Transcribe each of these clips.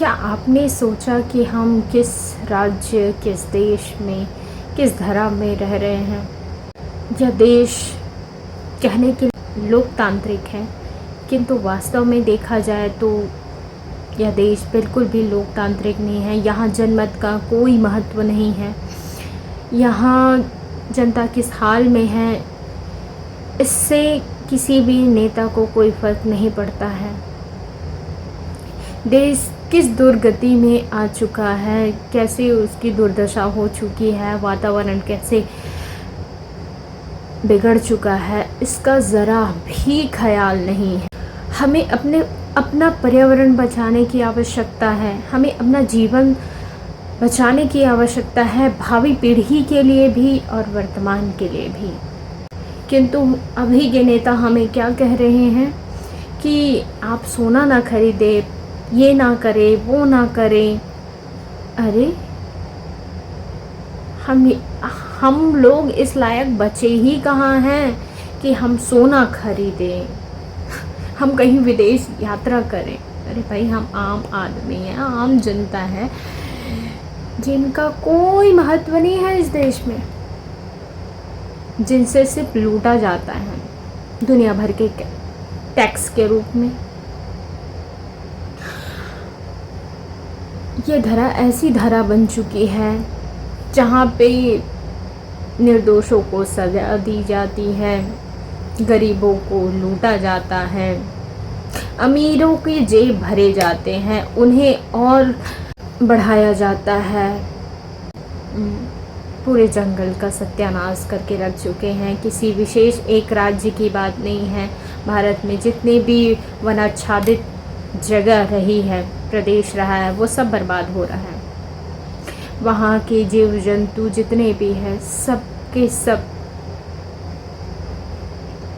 क्या आपने सोचा कि हम किस राज्य, किस देश में, किस धर्म में रह रहे हैं? यह देश कहने के लिए लोकतांत्रिक है, किंतु वास्तव में देखा जाए तो यह देश बिल्कुल भी लोकतांत्रिक नहीं है। यहाँ जनमत का कोई महत्व नहीं है। यहाँ जनता किस हाल में है, इससे किसी भी नेता को कोई फ़र्क नहीं पड़ता है। देश किस दुर्गति में आ चुका है, कैसे उसकी दुर्दशा हो चुकी है, वातावरण कैसे बिगड़ चुका है, इसका ज़रा भी ख्याल नहीं है। हमें अपना पर्यावरण बचाने की आवश्यकता है। हमें अपना जीवन बचाने की आवश्यकता है, भावी पीढ़ी के लिए भी और वर्तमान के लिए भी। किंतु अभी के नेता हमें क्या कह रहे हैं कि आप सोना ना खरीदे, ये ना करें, वो ना करें। अरे हम लोग इस लायक बचे ही कहाँ हैं कि हम सोना खरीदें, हम कहीं विदेश यात्रा करें। अरे भाई, हम आम आदमी हैं, आम जनता है, जिनका कोई महत्व नहीं है इस देश में, जिनसे सिर्फ लूटा जाता है दुनिया भर के टैक्स के रूप में। ये धरा ऐसी धरा बन चुकी है जहाँ पे निर्दोषों को सजा दी जाती है, गरीबों को लूटा जाता है, अमीरों की जेब भरे जाते हैं, उन्हें और बढ़ाया जाता है। पूरे जंगल का सत्यानाश करके रख चुके हैं। किसी विशेष एक राज्य की बात नहीं है। भारत में जितने भी वनाच्छादित जगह रही है, प्रदेश रहा है, वो सब बर्बाद हो रहा है। वहाँ के जीव जंतु जितने भी हैं, सब के सब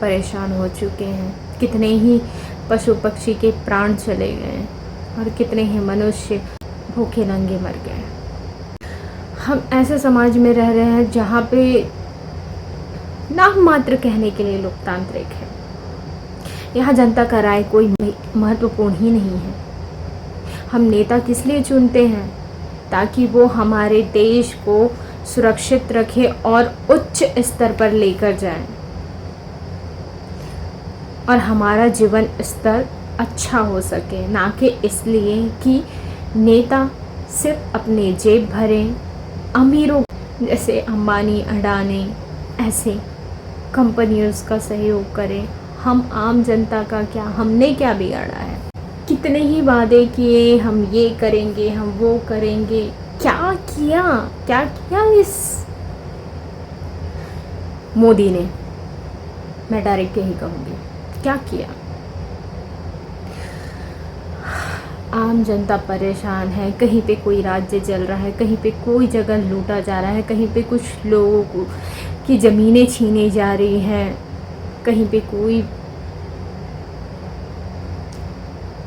परेशान हो चुके हैं। कितने ही पशु पक्षी के प्राण चले गए और कितने ही मनुष्य भूखे नंगे मर गए। हम ऐसे समाज में रह रहे हैं जहाँ पे नाम मात्र कहने के लिए लोकतांत्रिक है। यहाँ जनता का राय कोई महत्वपूर्ण ही नहीं है। हम नेता किस लिए चुनते हैं? ताकि वो हमारे देश को सुरक्षित रखे और उच्च स्तर पर लेकर जाएं और हमारा जीवन स्तर अच्छा हो सके, ना कि इसलिए कि नेता सिर्फ अपने जेब भरें, अमीरों जैसे अंबानी, अडानी ऐसे कंपनियों का सहयोग करें। हम आम जनता का क्या, हमने क्या बिगाड़ा है? कितने ही वादे किए, हम ये करेंगे, हम वो करेंगे। क्या किया इस मोदी ने? मैं डायरेक्ट यही कहूँगी, क्या किया? आम जनता परेशान है। कहीं पे कोई राज्य जल रहा है, कहीं पे कोई जगह लूटा जा रहा है, कहीं पे कुछ लोगों की ज़मीनें छीनी जा रही हैं, कहीं पे कोई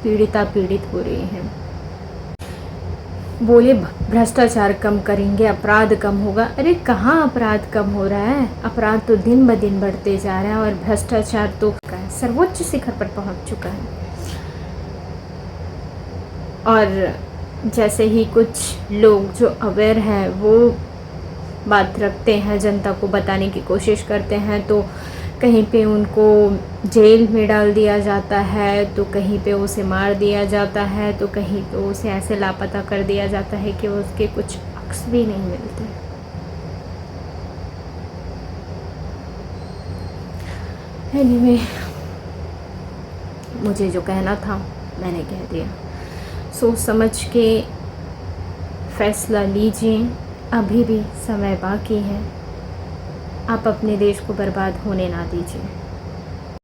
पीड़ित हो रही हैं। बोले भ्रष्टाचार कम करेंगे, अपराध कम होगा। अरे कहाँ अपराध कम हो रहा है? अपराध तो दिन ब दिन बढ़ते जा रहा है और भ्रष्टाचार तो सर्वोच्च शिखर पर पहुंच चुका है। और जैसे ही कुछ लोग जो अवेयर हैं वो बात रखते हैं, जनता को बताने की कोशिश करते हैं, तो कहीं पे उनको जेल में डाल दिया जाता है, तो कहीं पे उसे मार दिया जाता है, तो कहीं पे उसे ऐसे लापता कर दिया जाता है कि उसके कुछ अक्स भी नहीं मिलते। एनीवे, मुझे जो कहना था मैंने कह दिया। सोच समझ के फैसला लीजिए, अभी भी समय बाकी है। आप अपने देश को बर्बाद होने ना दीजिए।